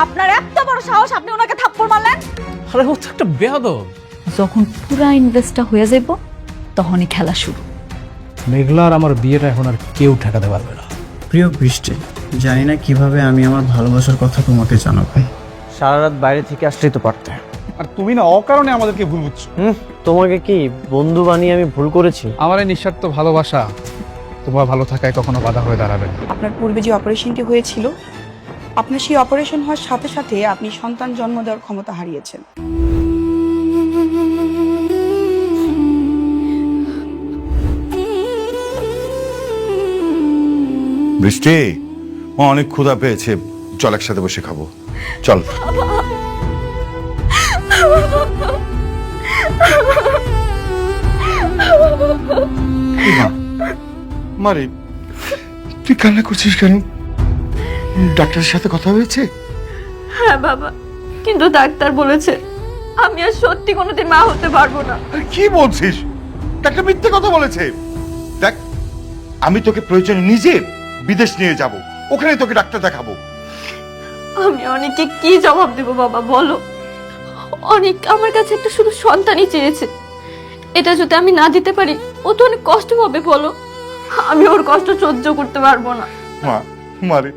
আপনার এত বড় সাহস, আপনি ওনাকে থাপ্পড় মারলেন? আরে ও তো একটা বেয়াদব। যখন পুরা ইনভেস্টটা হয়ে যাইব তখনই খেলা শুরু। মেঘলা আর আমার বিয়েটা এখন আর কেউ ঠেকাতে পারবে না। প্রিয় বৃষ্টি, জানি না কিভাবে আমি আমার ভালোবাসার কথা তোমাকে জানাবো। সারা রাত বাইরে থেকে আসলেই তো পারতে। আর তুমি না অকারণে আমাদেরকে ভুল বুঝছো। তোমাকে কি বন্ধু বানিয়ে আমি ভুল করেছি? আমার এই নিঃস্বার্থ ভালোবাসা তোমার ভালো থাকায় কখনো বাধা হয়ে দাঁড়াবে না। আপনার পূর্বে যে অপারেশনটি হয়েছিল, আপনার সেই অপারেশন হওয়ার সাথে সাথে আপনি সন্তান জন্ম দেওয়ার ক্ষমতা হারিয়েছেন। বৃষ্টি, মা অনেক ক্ষুধা পেয়েছে, চল একসাথে বসে খাবো, চল। মারে, তুই কান্না করছিস কেন? ডাক্তারের সাথে কথা হয়েছে? হ্যাঁ বাবা, কিন্তু ডাক্তার বলেছে আমি আর সত্যি কোনোদিন মা হতে পারবো না। আরে কি বলছিস? ডাক্তার মিথ্যে কথা বলেছে। দেখ, আমি তোকে প্রয়োজনে নিজে বিদেশ নিয়ে যাব, ওখানে তোকে ডাক্তার দেখাবো। আমি অনেককে কি জবাব দেব বাবা বলো? অনেক আমার কাছে একটা শুধু সন্তানই চেয়েছে, এটা যদি আমি না দিতে পারি ও তো অনেক কষ্ট হবে বলো। আমি ওর কষ্ট সহ্য করতে পারবো না। মা, মারে,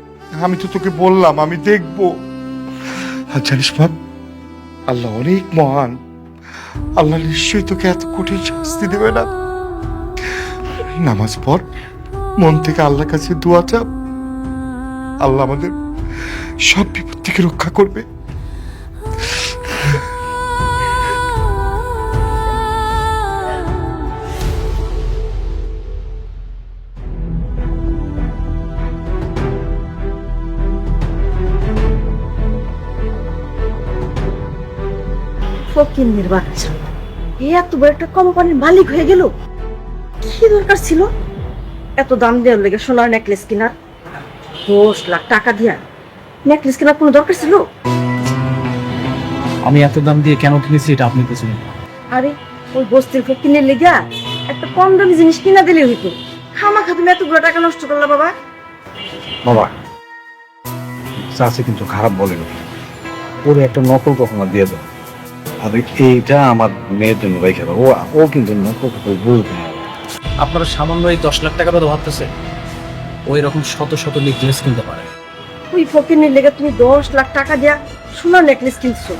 আমি তো তোকে বললাম আমি দেখবো। আর জানিস বাপ, আল্লাহ অনেক মহান, আল্লাহ নিশ্চয়ই তোকে এত কঠিন শাস্তি দেবে না। নামাজ পড়, মন থেকে আল্লাহর কাছে দোয়া চাপ, আল্লাহ আমাদের সব বিপদ থেকে রক্ষা করবে। ফকিন্নির বাচ্চা, এই এত বড় একটা কোম্পানির মালিক হয়ে গেল। কি দরকার ছিল এত দাম দেওয়ার লেগে সোনার নেকলেস কিনা? 10 লাখ টাকা দিয়া নেকলেস কেনার কোনো দরকার ছিল? আমি এত দাম দিয়ে কেন কিনেছি এটা আপনি বুঝুন। আরে ওই বস্তির ফকিন্নির লেগা একটা কম দামি জিনিস কিনা দিলে হইতো। খামাখা তুমি এতগুলো টাকা নষ্ট করলা বাবা। বাবা, চাষি কিন্তু খারাপ বলেন, ওরে একটা নকল কখনো দিয়ে দাও। আর এইটা আমার মেয়ের জন্য রেখে দাও, ও কিন্তু নকল কখনো বুঝবে না। আপনারা সামান্য এই 10 লাখ টাকা তো ভাবতেছে ওই রকম শত শত নেকলেস কিনতে পারে। ওই ফকিন্নির লেগে তুমি 10 লাখ টাকা দিয়া সোনার নেকলেস কিনছো।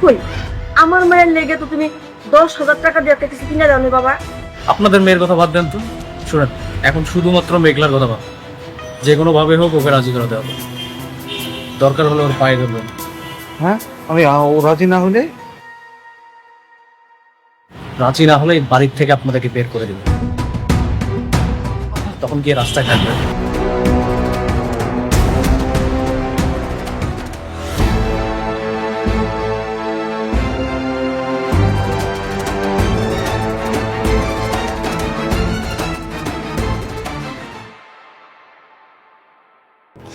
কই আমার মায়ের লেগে তো তুমি 10,000 টাকা দিয়ে একটা কিছু কিনে দাও নি বাবা। আপনাদের মেয়ের কথা বাদ দেন তো, শুনেন এখন শুধুমাত্র মেঘলার কথা ভাব, যে কোনো ভাবে হোক ওকে রাজি করাতে হবে। দরকার হলে ওর পায়ে ধরবেন। হ্যাঁ, আমি ও রাজি না হলে? রাজি না হলে এই বাড়ির থেকে আপনাদেরকে বের করে দেবেন, তখন গিয়ে রাস্তায় থাকবেন।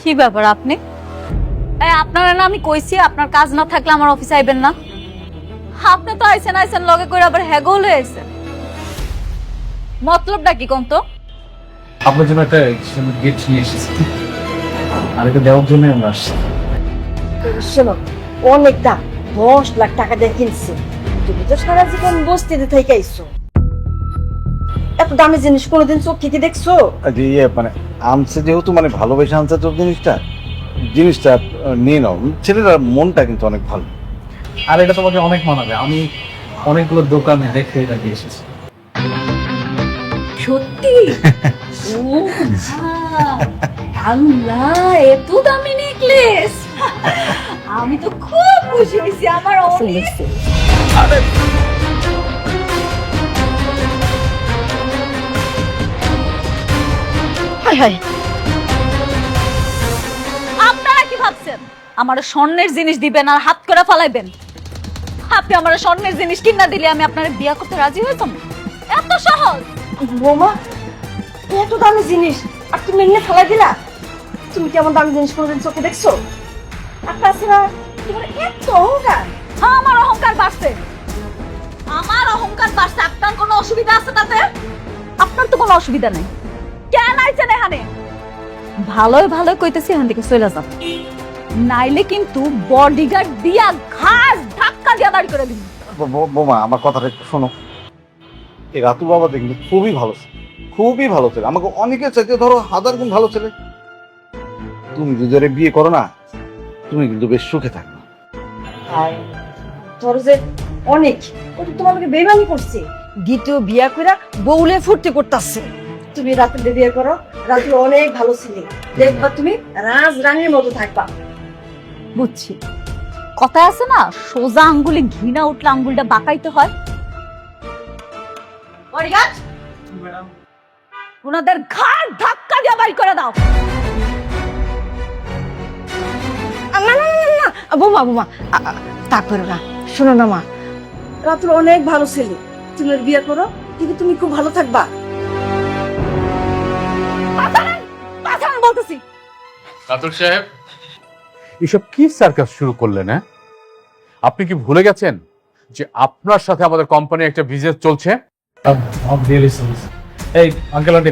কি ব্যাপার আপনি? আপনারা না আমি কইছি আপনার কাজ না থাকলে আমার অফিসে আইবেন না। আপনি তো আইছেন লগে করে আবার হ্যাগো লয়ে আইছেন। মতলবটা কি কোন তো? আপনার জন্য একটা গিফট নিয়ে এসেছি, আর এটা দেওয়ার জন্য আমরা আসছি। শোনো, অনেক দাম, 10 লাখ টাকা দিয়ে কিনছি। তুমি তো সারা জীবন বস্তিতে থেকে আইছো, এত দামি জিনিস কোনোদিন চোখে কি দেখছো? মানে আনছে যেহেতু, মানে ভালোবেসে আনছে তো জিনিসটা নিয়ে নাও। ছেলেটার মনটা কিন্তু অনেক ভালো। আর এটা তোমাকে অনেক মানাবে, আমি অনেকগুলো দোকানে দেখে এটা দিয়ে এসেছি। সত্যি? ও আল্লাহ, এত দামি নেকলেস! আমি তো খুব খুশি হয়েছি। আমার অনেক হায় হায়, আপনারা কি ভাবছেন আমার স্বর্ণের জিনিস দিবেন আর হাত করে ফালাইবেন? আপনি আমার স্বর্ণের জিনিস কিনা দিলে আমি আপনার বিয়া করতে রাজি হইতাম? এত সহজ? বৌমা, এত দামি জিনিস আর তুমি এমনি ফেলাই দিলা? তুমি কেমন দামি জিনিস কোনোদিন চোখে দেখছো? আর তাছাড়া তোমার এত অহংকার। হ্যাঁ, আমার অহংকার বাড়ছে। আপনার কোনো অসুবিধা আছে তাতে? আপনার তো কোনো অসুবিধা নেই। কেন আইছেন এখানে? ভালোই কইতেছি, এখান থেকে চলে যান। নাইলে কিন্তু বডিগার্ড দিয়া ঘাস ধাক্কা দিয়া বাড়ি করে দিবি। বোমা আমার কথাটা একটু শোনো। এই রাতুল বাবা দেখলে খুবই ভালো ছেলে, খুবই ভালো ছেলে, আমাকে অনেকের চাইতে ধরো 1000 গুণ ভালো ছেলে। তুমি যদি ওরে বিয়ে করো না, তুমি কিন্তু বেশ সুখে থাকবে। আর তোর যে অনেক ও তো তোমাকে বেইমানি করছে, দ্বিতীয় বিয়া কইরা বউলে ফুর্তি করতেছে। তুমি রাতুলে বিয়ে করো, রাতুল অনেক ভালো ছেলে, দেখবা তুমি রাজ রানীর মতো থাকবা। বুঝছি, কথা আছে না, সোজা আঙ্গুলে ঘৃণা উঠলে আঙ্গুলটা বাঁকাইতে হয়। ওনাদের ঘাড় ধাক্কা দিয়ে বাড়ি করে দাও। না না না না বোমা বোমা তা করো না, শোনো না মা, রাতুল অনেক ভালো ছেলে, তুমি ওর বিয়ে করো, কিন্তু তুমি খুব ভালো থাকবা। বলতেছি রাতুল সাহেব, এসব কি সার্কাস শুরু করলেন? হ্যাঁ, আপনি কি ভুলে গেছেন যে আপনার সাথে আমাদের কোম্পানি একটা বিজনেস চলছে? এই আঙ্কেল আন্টি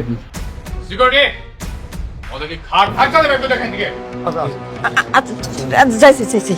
সিকিউরিটি, ওদেরকে খাট ধাক্কা দেবে একটু দেখেন দিকে। যাইছি যাইছি।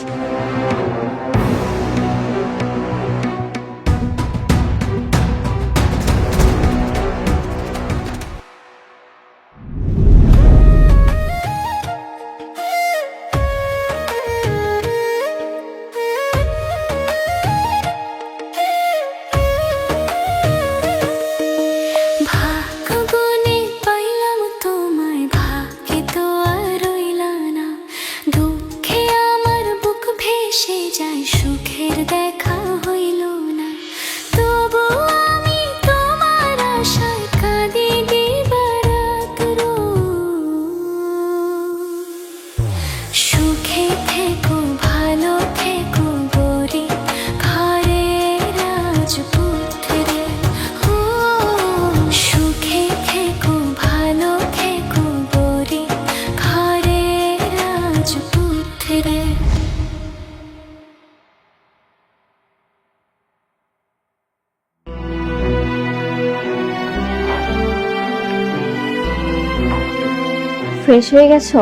ফ্রেশ হয়ে গেছো?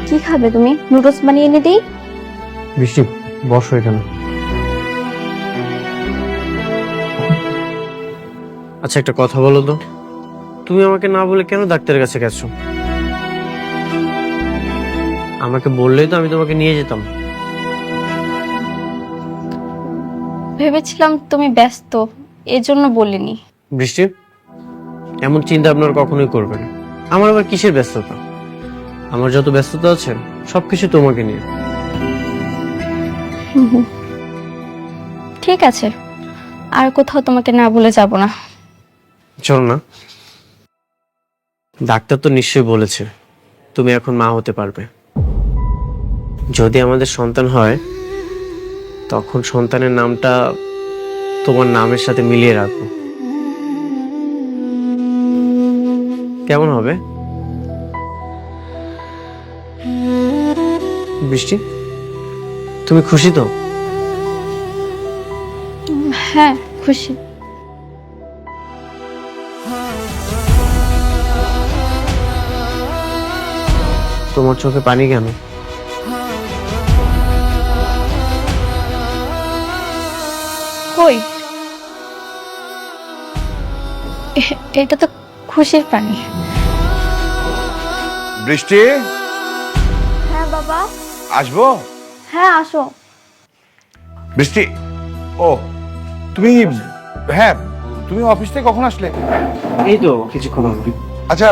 কি খাবে তুমি? নুডলস বানিয়ে এনে দিই? বৃষ্টি, বসো এখানে। আচ্ছা, একটা কথা বলো তো, তুমি আমাকে না বলে কেন ডাক্তারের কাছে গেছো? আমাকে বললেই তো আমি তোমাকে নিয়ে যেতাম। ভেবেছিলাম তুমি ব্যস্ত, এজন্য বলিনি। বৃষ্টি, এমন চিন্তা আপনার কখনোই করবে না। আমার আবার কিসের ব্যস্ততা? আমার যত ব্যস্ততা আছে সবকিছু তোমাকে নিয়ে। ঠিক আছে, আর কোথাও তোমাকে না বলে যাব না। চলো না, ডাক্তার তো নিশ্চয়ই বলেছে তুমি এখন মা হতে পারবে। যদি আমাদের সন্তান হয়, তখন সন্তানের নামটা তোমার নামের সাথে মিলিয়ে রাখবো। কেমন হবে বৃষ্টি? তুমি খুশি তো? হ্যাঁ, খুশি। তোমার চোখে পানি কেন? কই, এটা তো খুশির পানি। বৃষ্টি, হ্যাঁ বাবা। আসবো? হ্যাঁ, আসো। বৃষ্টি, ও তুমি, হ্যাঁ তুমি অফিস থেকে কখন আসলে? এই তো কিছুক্ষণ হবে। আচ্ছা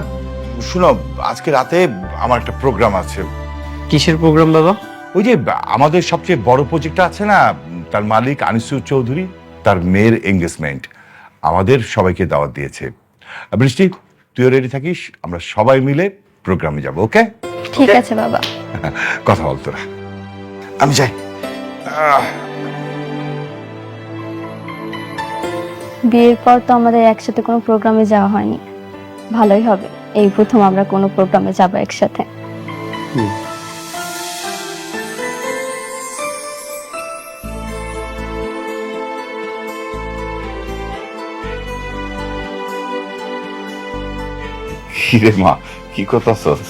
শুনো, আজকে রাতে আমার একটা প্রোগ্রাম আছে। কিসের প্রোগ্রাম বাবা? ওই যে আমাদের সবচেয়ে বড় প্রজেক্টটা আছে না, তার মালিক আনিসুর চৌধুরী, তার মেয়ের এঙ্গেজমেন্ট, আমাদের সবাইকে দাওয়াত দিয়েছে। বৃষ্টি, তুইও রেডি থাকিস, আমরা সবাই মিলে প্রোগ্রামে যাব। ওকে? ঠিক আছে বাবা। কথা বল তোরা, আমি যাই। বিয়ের পর তো আমাদের একসাথে কোনো প্রোগ্রামে যাওয়া হয়নি, ভালোই হবে এই প্রথম আমরা কোনো প্রোগ্রামে যাব একসাথে। কিরে মা, কি করতেছস?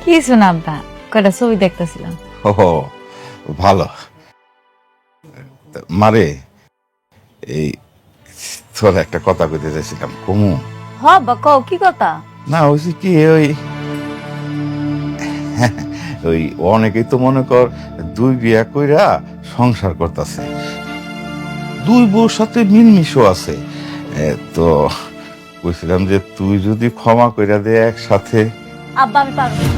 কিছু না আব্বা, কয়টা ছবি দেখতেছিলাম। ও ভালো। মারে, এই তোর একটা কথা কইতে চাইছিলাম, কমু? হ আব্বা, কও কি কথা? না হয়েছে কি, ওই অনেকেই তো মনে কর 2 বিয়া কইরা সংসার করতেছে, 2 বউর সাথে মিলমিশও আছে। তো কইছিলাম যে তুই যদি ক্ষমা কইরা দে একসাথে। আব্বা আমি পারবো না।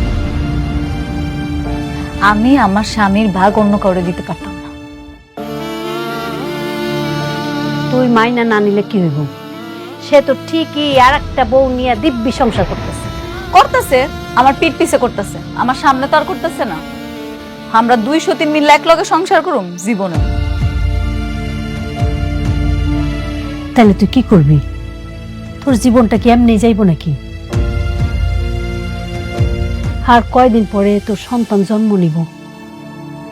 আমি আমার স্বামীর ভাগ অন্য কাউরে দিতে পারতাম না। তুই মাইনা না নিলে কি হইব? সে তো ঠিকই আর একটা বউ নিয়ে দিব্যি সংসার করতেছে। করতেছে, আমার পিঠ পিছে করতেছে, আমার সামনে তো আর করতেছে না। আমরা 203 মিলে এক লগে সংসার করুম জীবনে। তাহলে তুই কি করবি? তোর জীবনটা কি এমনি যাইব নাকি? আর কয়দিন পরে তোর সন্তান জন্ম নিব,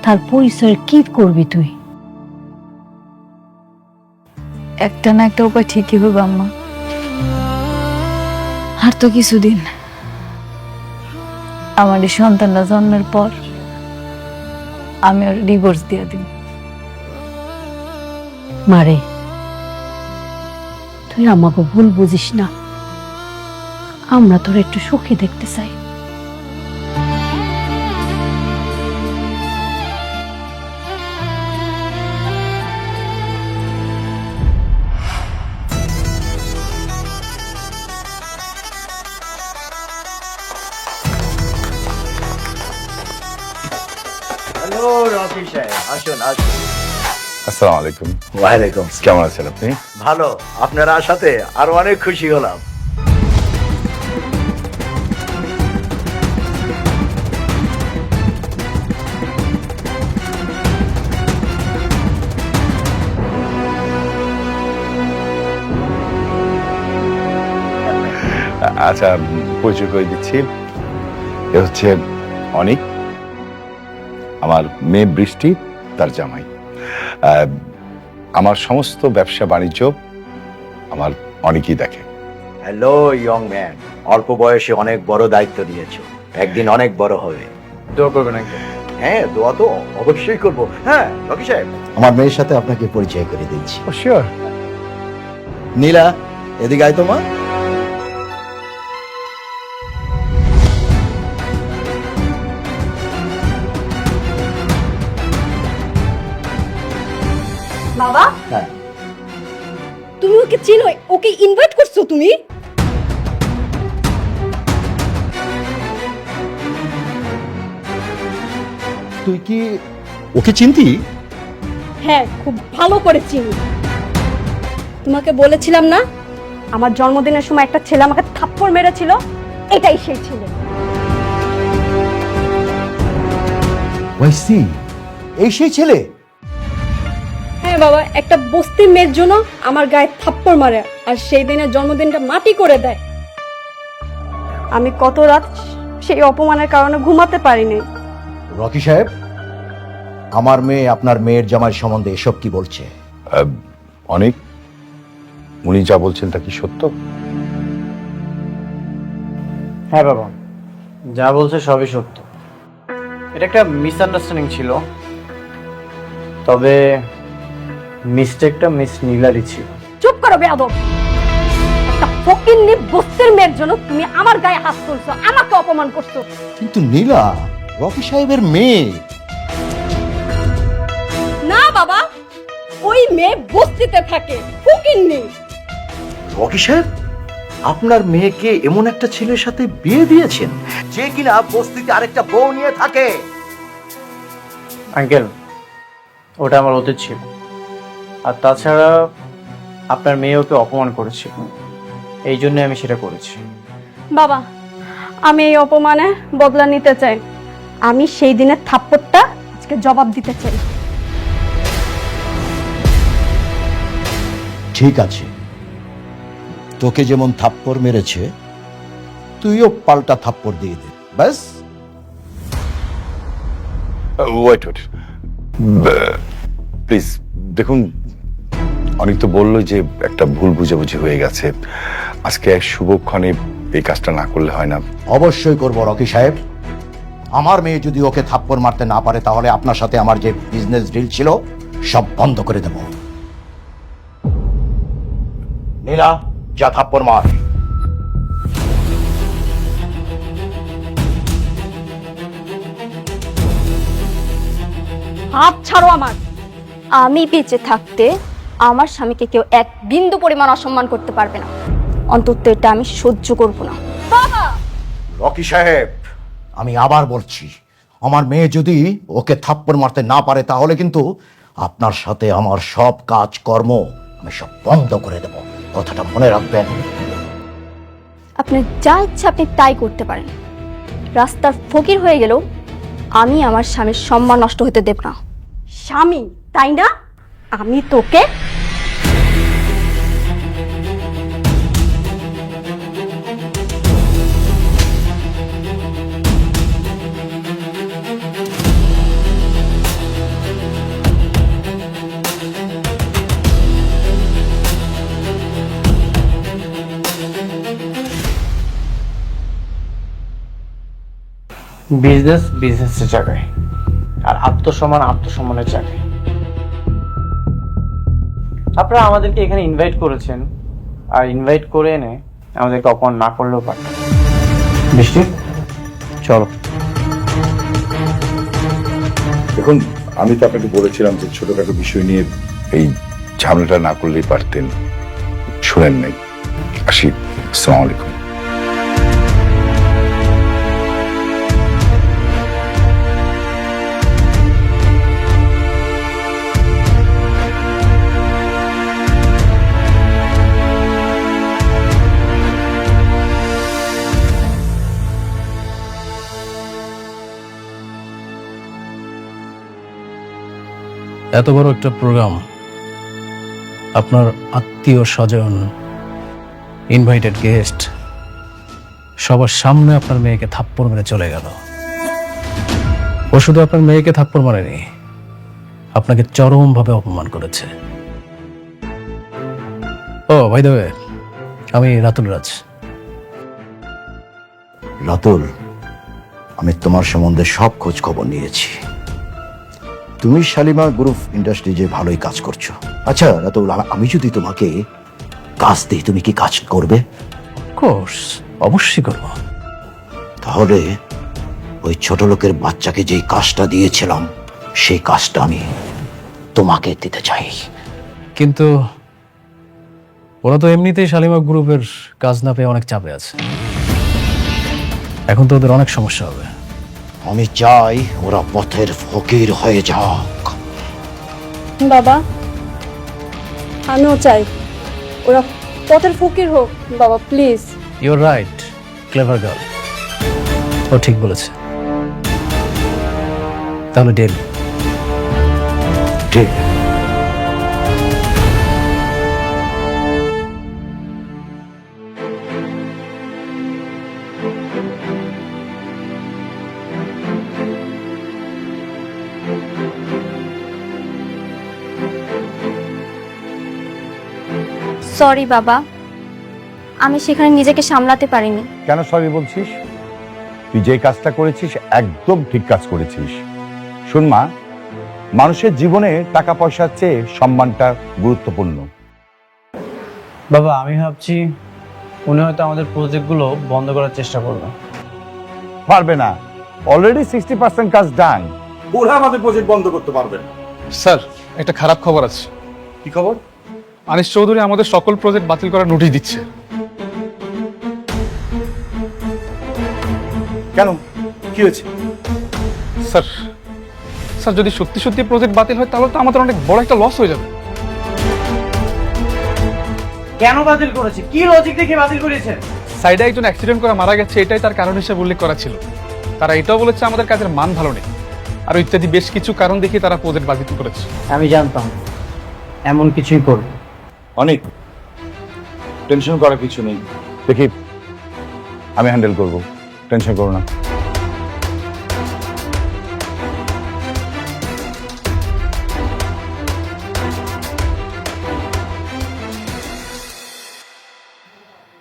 তার পরিচয় কি করবি তুই? একটা না একটা উপায় ঠিকই হবে আম্মা। আর তো কিছুদিন, আমার এই সন্তানটা জন্মের পর আমি ওর ডিভোর্স দিয়ে দিব। মারে, তুই আমাকে ভুল বুঝিস না, আমরা তোর একটু সুখী দেখতে চাই। হ্যালো রকি সাহেব, আসুন আসুন। আসসালামু আলাইকুম। ওয়ালাইকুম। কেমন আছেন আপনি? ভালো, আপনার আসাতে আরো অনেক খুশি হলাম। আচ্ছা, পরিচয় করে দিচ্ছি, এ হচ্ছে অনিক, আমার মেয়ে বৃষ্টি, তার জামাই। আমার সমস্ত ব্যবসা বাণিজ্য আমার অনেকই দেখে। হ্যালো ইয়ং ম্যান, অল্প বয়সে অনেক বড় দায়িত্ব নিয়েছো, একদিন অনেক বড় হবে। দোয়া করবেন একদম। হ্যাঁ, দোয়া তো অবশ্যই করবো। হ্যাঁ রকি সাহেব, আমার মেয়ের সাথে আপনাকে পরিচয় করে দিচ্ছি। শিওর। নীলা, এদিকে আয় তো মা। বাবা, হ্যাঁ। তুমি ওকে চিনো? ওকে ইনভাইট করছো তুমি? তুই কি ওকে চিনতি? হ্যাঁ, খুব ভালো করে চিনি। তোমাকে বলেছিলাম না, আমার জন্মদিনের সময় একটা ছেলে আমাকে থাপ্পড় মেরেছিল, এটাই সেই ছেলে। ওয়াইসি, এই সেই ছেলে? হ্যাঁ বাবা, একটা বস্তির মেয়ের জন্য আমার গায়ে থাপ্পড় মারে আর সেই দিনের জন্মদিনটা মাটি করে দেয়। আমি কত রাত সেই অপমানের কারণে ঘুমাতে পারিনি। রকি সাহেব, আমার মেয়ে আপনার মেয়ের জামাই সম্বন্ধে এসব কি বলছে? অনেক, উনি যা বলছেন তা কি সত্য? হ্যাঁ বাবা, যা বলছে সবই সত্য। এটা একটা মিসআন্ডারস্ট্যান্ডিং ছিল, তবে মিস্টেকটা মিস নীলারই ছিল। চুপ করো বেয়াদব! একটা ফকিন্নি বস্তির মেয়ের জন্য তুমি আমার গায়ে হাত তুলছো, আমাকে অপমান করছো। কিন্তু নীলা রকি সাহেবের মেয়ে। না বাবা, ওই মেয়ে বস্তিতে থাকে, ফকিন্নি। রকি সাহেব, আপনার মেয়েকে এমন একটা ছেলের সাথে বিয়ে দিয়েছেন যে কিনা বস্তিতে আরেকটা বউ নিয়ে থাকে। আঙ্কেল, ওটা আমার অতীত ছিল। আর তাছাড়া আপনার মেয়ে ওকে অপমান করেছিল, এই জন্য আমি সেটা করেছি। বাবা, আমি এই অপমানে বদলা নিতে চাই। আমি সেই দিনের থাপ্পড়টা আজকে জবাব দিতে চাই। ঠিক আছে, তোকে যেমন থাপ্পড় মেরেছে তুইও পাল্টা থাপ্পড় দিয়ে দে, ব্যাস। ওয়েট ওয়েট, প্লিজ দেখুন, অনেক তো বললো যে একটা ভুল বুঝাবুঝি হয়ে গেছে, আজকে এক শুভক্ষণে এই কাজটা না করলে হয় না। অবশ্যই করব রকি সাহেব, আমার মেয়ে যদি ওকে থাপ্পড় মারতে না পারে তাহলে আপনার সাথে আমার যে বিজনেস ডিল ছিল সব বন্ধ করে দেব। নীলা, যা থাপ্পড় মার। হাত ছাড়ো আমার। আমি বেঁচে থাকতে আমার স্বামীকে কেউ এক বিন্দু পরিমাণ অসম্মান করতে পারবে না, অন্তত এটা আমি সহ্য করব না। বাবা! রকি সাহেব, আমি আবার বলছি, আমার মেয়ে যদি ওকে থাপ্পড় মারতে না পারে তাহলে কিন্তু আপনার সাথে আমার সব কাজ কর্ম আমি সব বন্ধ করে দেব, কথাটা মনে রাখবেন। আপনি যা ইচ্ছা আপনি তাই করতে পারেন, রাস্তার ফকির হয়ে গেলেও আমি আমার স্বামীর সম্মান নষ্ট হতে দেব না। স্বামী তাই না? আমি তোকে বিজনেস বিজনেসের জায়গায়, আর আত্মসম্মান আত্মসম্মানের জায়গায়। আপনারা আমাদেরকে এখানে ইনভাইট করেছেন, আর ইনভাইট করে এনে আমাদেরকে অপমান না করলেও পারতেন। বৃষ্টি, চলো। দেখুন, আমি তো আপনাকে বলেছিলাম যে ছোটখাটো বিষয় নিয়ে এই ঝামেলাটা না করলেই পারতেন, শুনেন নাই। আসি, আসসালামু আলাইকুম। এত বড় একটা প্রোগ্রাম, আপনার আত্মীয় স্বজন, ইনভাইটেড গেস্ট, সবার সামনে আপনার মেয়েকে থাপ্পড় মেরে চলে গেল। ও শুধু আপনার মেয়েকে থাপ্পড় মারেনি, আপনাকে চরমভাবে অপমান করেছে। ও ভাই দেবে, আমি রাতুল রাজ। রাতুল, আমি তোমার সম্বন্ধে সব খোঁজ খবর নিয়েছি। তুমি শালিমা গ্রুপ ইন্ডাস্ট্রি যে ভালোই কাজ করছো। আচ্ছা রাতুল, আমি যদি তোমাকে কাজ দিই তুমি কি কাজ করবে? কোর্স অবশ্যই করব। তাহলে ওই ছোট লোকের বাচ্চাকে যেই কাজটা দিয়েছিলাম সেই কাজটা আমি তোমাকে দিতে চাই। কিন্তু ওরা তো এমনিতেই শালিমা গ্রুপের কাজ না পেয়ে অনেক চাপে আছে, এখন তো ওদের অনেক সমস্যা হবে। আমি চাই ওরা পথের ফকির হয়ে যাক। বাবা, আমিও চাই ওরা পথের ফকির হোক। বাবা please. You're right, clever girl, ও ঠিক বলেছে। তাহলে ডেল। ঠিক। সরি বাবা, আমি সেখানে নিজেকে সামলাতে পারিনি। কেন সরি বলছিস? তুই যে কাজটা করেছিস একদম ঠিক কাজ করেছিস। শোন মা, মানুষের জীবনে টাকা পয়সার চেয়ে সম্মানটা গুরুত্বপূর্ণ। বাবা, আমি ভাবছি উনি হয়তো আমাদের প্রজেক্টগুলো বন্ধ করার চেষ্টা করবে। পারবে না, অলরেডি 60% কাজ ডান। ওরা আমাদের প্রজেক্ট বন্ধ করতে পারবে না। স্যার, একটা খারাপ খবর আছে। কি খবর? আনিস চৌধুরী আমাদের সকল প্রজেক্ট বাতিল করার নোটিশ দিচ্ছে। কেন, কি হয়েছে? স্যার স্যার যদি সত্যি সত্যি প্রজেক্ট বাতিল হয় তাহলে তো আমাদের অনেক বড় একটা লস হয়ে যাবে। কেন বাতিল করেছে? কি লজিক দেখে বাতিল করেছে? সাইডে একজন অ্যাক্সিডেন্ট করে মারা গেছে, এটাই তার কারণ হিসেবে উল্লেখ করা ছিল। তারা এটাও বলেছে আমাদের কাজের মান ভালো নেই, আর ইত্যাদি বেশ কিছু কারণ দেখিয়ে তারা প্রজেক্ট বাতিল করেছে। আমি জানতাম এমন কিছুই করবে। অনেক টেনশন করার কিছু নেই, দেখি আমি হ্যান্ডেল করব, টেনশন করো না।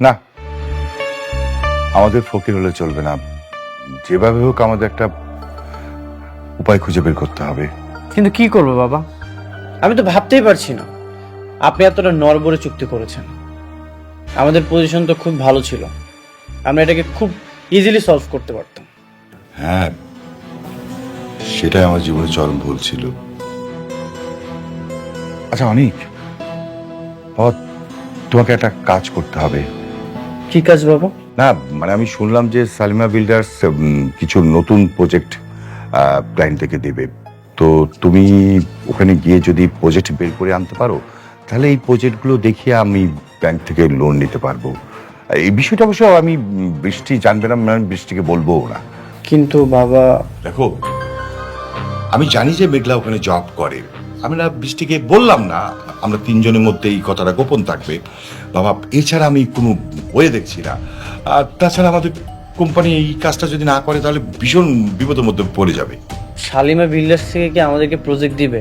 না, আমাদের ফকির হলে চলবে না, যেভাবে হোক আমাদের একটা উপায় খুঁজে বের করতে হবে। কিন্তু কি করবো বাবা, আমি তো ভাবতেই পারছি না। আপনি এতটা নড়বড়ে চুক্তি করেছেন, আমাদের পজিশন তো খুব ভালো ছিল, আমরা এটাকে খুব ইজিলি সলভ করতে পারতাম। হ্যাঁ, সেটাই আমার জীবনে চরম ভুল ছিল। আচ্ছা অনিক, বাবা তোমাকে একটা কাজ করতে হবে। কি কাজ বাবা? না মানে আমি শুনলাম যে সালিমা বিল্ডার্স কিছু নতুন প্রজেক্ট ক্লায়েন্ট থেকে দেবে, তো তুমি ওখানে গিয়ে যদি প্রজেক্ট বের করে আনতে পারো তাহলে এই প্রজেক্টগুলো দেখিয়ে আমি ব্যাংক থেকে লোন নিতে পারবো। এই বিষয়টা অবশ্য আমি বৃষ্টি জানবে না, আমি বৃষ্টিকে বলবো না। কিন্তু বাবা, দেখো আমি জানি যে মেঘলা ওখানে জব করে, আমি না বৃষ্টিকে বললাম না, আমরা তিনজনের মধ্যে এই কথাটা গোপন থাকবে বাবা। এছাড়া আমি কোনো ওয়ে দেখছি না। আর তাছাড়া আমাদের কোম্পানি এই কাজটা যদি না করে তাহলে ভীষণ বিপদের মধ্যে পড়ে যাবে। শালিমা বিল্ডার্স থেকে কি আমাদেরকে প্রজেক্ট দিবে?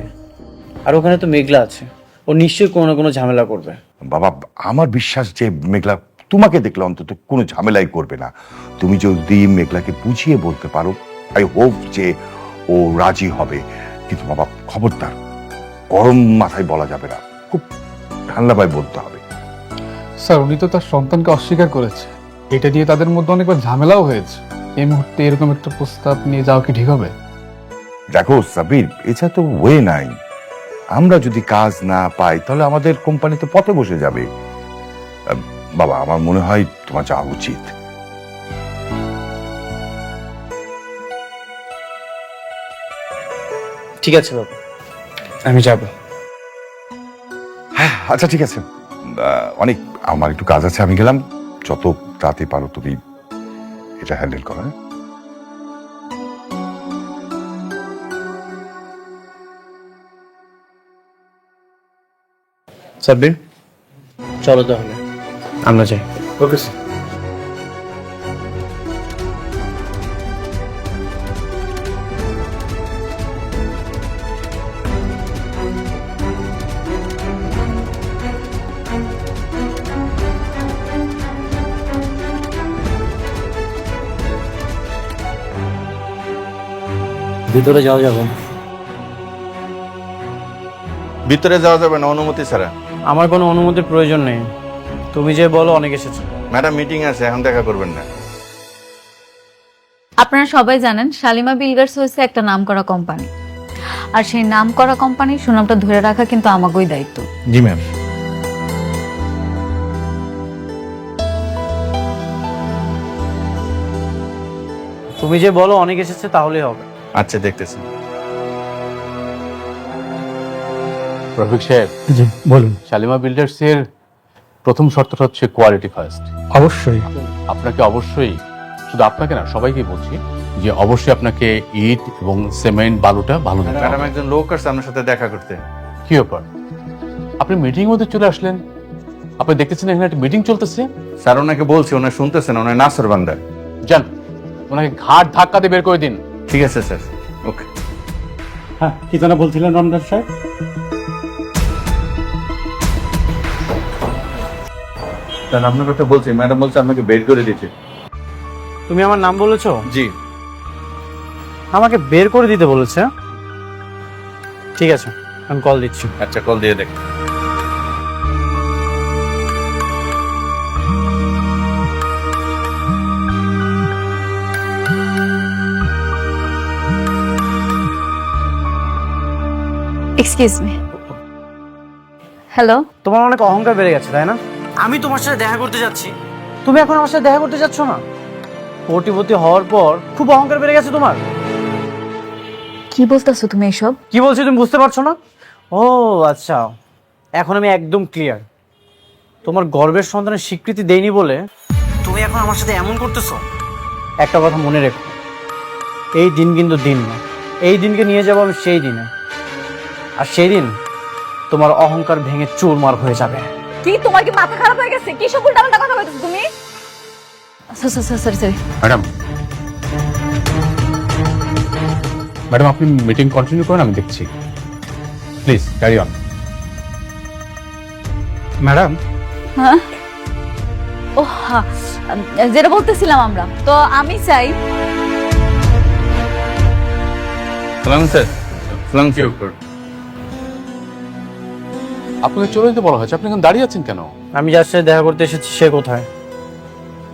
আর ওখানে তো মেঘলা আছে, ও নিশ্চয়ই কোনো না কোনো ঝামেলা করবে। বাবা আমার বিশ্বাস যে মেঘলা তোমাকে দেখলে অন্তত কোনো ঝামেলাই করবে না। তুমি যদি মেঘলাকে বুঝিয়ে বলতে পারো, আই হোপ যে ও রাজি হবে। কিন্তু বাবা খবরদার গরম মাথায় বলা যাবে না, খুব ঠান্ডা ভাবে বলতে হবে। স্যার উনি তো তার সন্তানকে অস্বীকার করেছে, এটা নিয়ে তাদের মধ্যে অনেকবার ঝামেলাও হয়েছে। এই মুহূর্তে এরকম একটা প্রস্তাব নিয়ে যাওয়া কি ঠিক হবে? দেখো সাবির, এছাড়া তো ওয়ে নাই। আমরা যদি কাজ না পাই তাহলে আমাদের কোম্পানি তো পথে বসে যাবে। বাবা আমার মনে হয় তোমার যাওয়া উচিত। ঠিক আছে বাবা, আমি যাব। হ্যাঁ আচ্ছা ঠিক আছে, অনেক আমার একটু কাজ আছে, আমি গেলাম। যত তাড়াতাড়ি পারো তুমি এটা হ্যান্ডেল করো। হ্যাঁ সাব্বির, চলো তাহলে আমরা যাই। Okay sir. ভিতরে যাওয়া যাবে? ভিতরে যাওয়া যাবে না অনুমতি ছাড়া। আমার কোনো অনুমতির প্রয়োজন নেই, তুমি যে বলো অনেক এসেছে। ম্যাডাম মিটিং আছে, এখন দেখা করবেন না। আপনারা সবাই জানেন শালিমা বিল্ডার্স হচ্ছে একটা নামকরা কোম্পানি, আর সেই নামকরা কোম্পানির সুনামটা ধরে রাখা কিন্তু আমাকেই দায়িত্ব। জি ম্যাম। তুমি যে বলো অনেক এসেছে তাহলেই হবে। আচ্ছা দেখতেছি। রফিক সাহেব, জি বলুন। শালিমা বিল্ডার্স এর প্রথম শর্তটা হচ্ছে কোয়ালিটি ফার্স্ট। অবশ্যই। আপনাকে অবশ্যই, শুধু আপনাকে না সবাইকে বলছি যে অবশ্যই আপনাকে ইট এবং সিমেন্ট বালুটা ভালো দিতে ম্যাডাম হবে। একজন লোক আসছে আপনার সাথে দেখা করতে। কি ব্যাপার, আপনি মিটিং মধ্যে চলে আসলেন? আপনি দেখতেছেন এখানে একটা মিটিং চলতেছে। স্যার ওনাকে বলছি, ওনার শুনতেছেন, ওনার নাসর বান্দা। যান ওনাকে ঘাট ধাক্কা দিয়ে বের করে দিন। ঠিক আছে স্যার, ওকে। হ্যাঁ, কি যেন বলছিলেন রমজান সাহেব? স্যার আপনার কথা বলছি, ম্যাডাম বলছে আপনাকে বের করে দিতে। তুমি আমার নাম বলেছো? জি। আমাকে বের করে দিতে বলেছে? ঠিক আছে, আমি কল দিচ্ছি। আচ্ছা কল দিয়ে দেখ। Excuse me. হ্যালো। তোমার অনেক অহংকার বেড়ে গেছে তাই না? আমি তোমার সাথে দেখা করতে যাচ্ছি, তুমি এখন আমার সাথে দেখা করতে যাচ্ছ না? কোটিপতি হওয়ার পর খুব অহংকার বেড়ে গেছে তোমার। কি বলতেছো তুমি এসব? কি বলছি তুমি বুঝতে পারছো না? ও আচ্ছা, এখন আমি একদম ক্লিয়ার। তোমার গর্বের সন্তানের স্বীকৃতি দেইনি বলে তুমি এখন আমার সাথে এমন করতেছো। একটা কথা মনে রেখো, এই দিন কিন্তু দিন না, এই দিনকে নিয়ে যাবো আমি সেই দিনে, আর সেই দিন তোমার অহংকার ভেঙে চুরমার হয়ে যাবে। কি তোমার কি মাথা খারাপ হয়ে গেছে? কি সব উল্টাপাল্টা কথা বলতেছো তুমি? সরি। ম্যাডাম, ম্যাডাম আপনি মিটিং কন্টিনিউ করেন, আমি দেখছি। Please carry on. ম্যাডাম। হ্যাঁ, ও হ্যাঁ, যেটা বলতেছিলাম আমরা, তো আমি চাই সালাম স্যার সালাম আপনাকে চলে যেতে বলা হয়েছে, আপনি এখন দাঁড়িয়ে আছেন কেন? আমি যার সাথে দেখা করতে এসেছি সে কোথায়?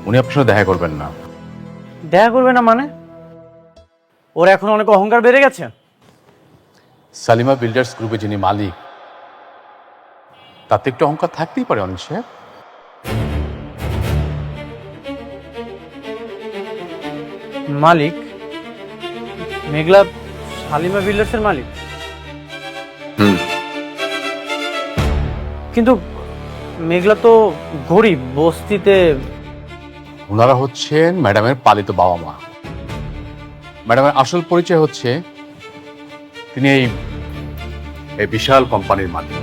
উনি আপনার সাথে দেখা করবেন না। দেখা করবে না মানে? ওর এখন অনেক অহংকার বেড়ে গেছে। সালিমা বিল্ডার্স গ্রুপে যিনি মালিক, তাতে একটু অহংকার থাকতেই পারে অনিক সাহেব। মালিক? মেঘলা শালিমা বিল্ডার্সের মালিক? কিন্তু মেঘলা তো গরিব, বস্তিতে। ওনারা হচ্ছেন ম্যাডামের পালিত বাবা মা। ম্যাডামের আসল পরিচয় হচ্ছে তিনি এই বিশাল কোম্পানির মালিক।